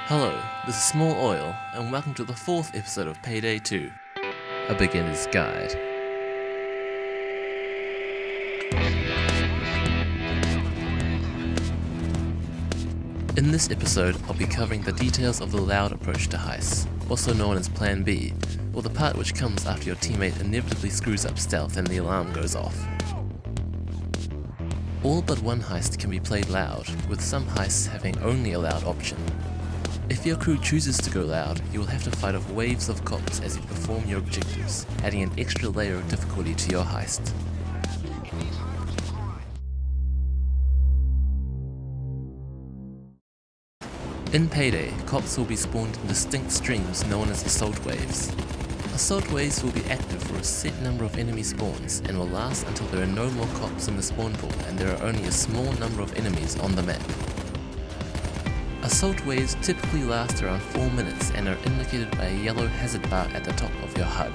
Hello, this is Small Oil, and welcome to the 4th episode of Payday 2, A Beginner's Guide. In this episode, I'll be covering the details of the loud approach to heists, also known as Plan B, or the part which comes after your teammate inevitably screws up stealth and the alarm goes off. All but one heist can be played loud, with some heists having only a loud option. If your crew chooses to go loud, you will have to fight off waves of cops as you perform your objectives, adding an extra layer of difficulty to your heist. In Payday, cops will be spawned in distinct streams known as assault waves. Assault waves will be active for a set number of enemy spawns and will last until there are no more cops in the spawn pool and there are only a small number of enemies on the map. Assault waves typically last around 4 minutes and are indicated by a yellow hazard bar at the top of your HUD.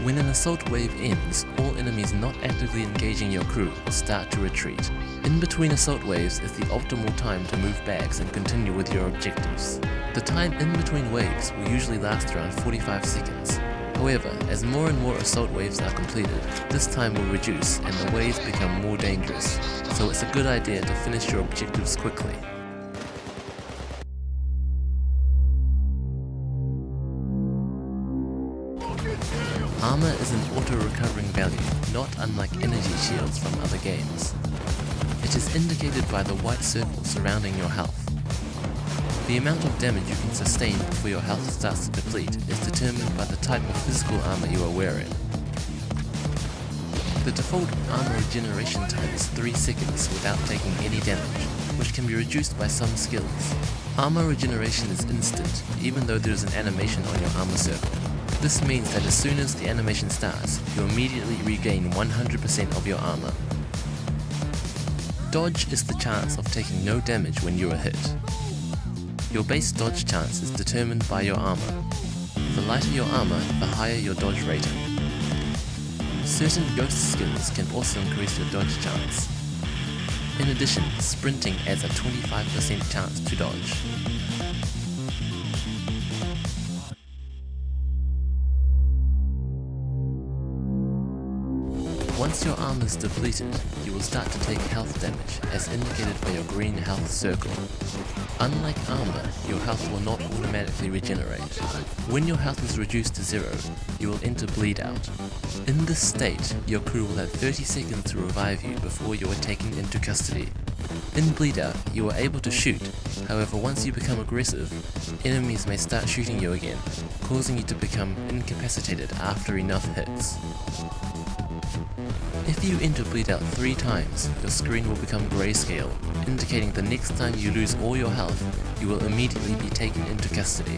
When an assault wave ends, all enemies not actively engaging your crew will start to retreat. In between assault waves is the optimal time to move bags and continue with your objectives. The time in between waves will usually last around 45 seconds. However, as more and more assault waves are completed, this time will reduce and the waves become more dangerous, so it's a good idea to finish your objectives quickly. Armor is an auto-recovering value, not unlike energy shields from other games. It is indicated by the white circle surrounding your health. The amount of damage you can sustain before your health starts to deplete is determined by the type of physical armor you are wearing. The default armor regeneration time is 3 seconds without taking any damage, which can be reduced by some skills. Armor regeneration is instant, even though there is an animation on your armor circle. This means that as soon as the animation starts, you immediately regain 100% of your armor. Dodge is the chance of taking no damage when you are hit. Your base dodge chance is determined by your armor. The lighter your armor, the higher your dodge rating. Certain ghost skills can also increase your dodge chance. In addition, sprinting adds a 25% chance to dodge. Once your armor is depleted, you will start to take health damage, as indicated by your green health circle. Unlike armor, your health will not automatically regenerate. When your health is reduced to 0, you will enter bleed out. In this state, your crew will have 30 seconds to revive you before you are taken into custody. In bleed out, you are able to shoot, however once you become aggressive, enemies may start shooting you again, causing you to become incapacitated after enough hits. If you enter bleed out 3 times, your screen will become grayscale, indicating the next time you lose all your health, you will immediately be taken into custody.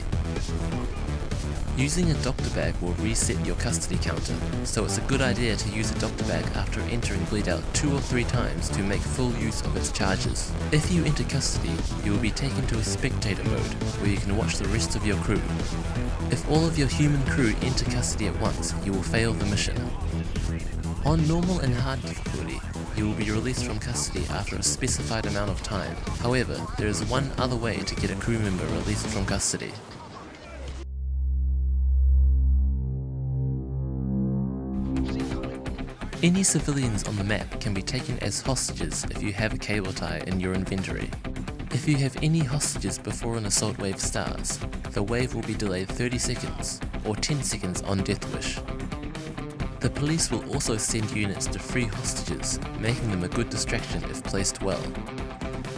Using a doctor bag will reset your custody counter, so it's a good idea to use a doctor bag after entering bleed out 2 or 3 times to make full use of its charges. If you enter custody, you will be taken to a spectator mode, where you can watch the rest of your crew. If all of your human crew enter custody at once, you will fail the mission. On normal and hard difficulty, you will be released from custody after a specified amount of time. However, there is one other way to get a crew member released from custody. Any civilians on the map can be taken as hostages if you have a cable tie in your inventory. If you have any hostages before an assault wave starts, the wave will be delayed 30 seconds, or 10 seconds on death wish. The police will also send units to free hostages, making them a good distraction if placed well.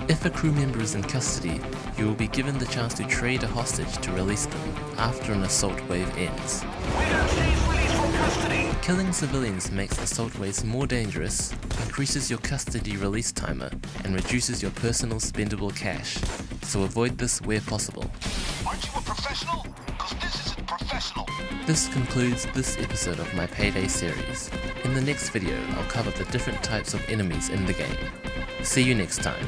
If a crew member is in custody, you will be given the chance to trade a hostage to release them after an assault wave ends. Killing civilians makes assault waves more dangerous, increases your custody release timer, and reduces your personal spendable cash, so avoid this where possible. Aren't you a professional? 'Cause this isn't professional. This concludes this episode of my Payday series. In the next video, I'll cover the different types of enemies in the game. See you next time.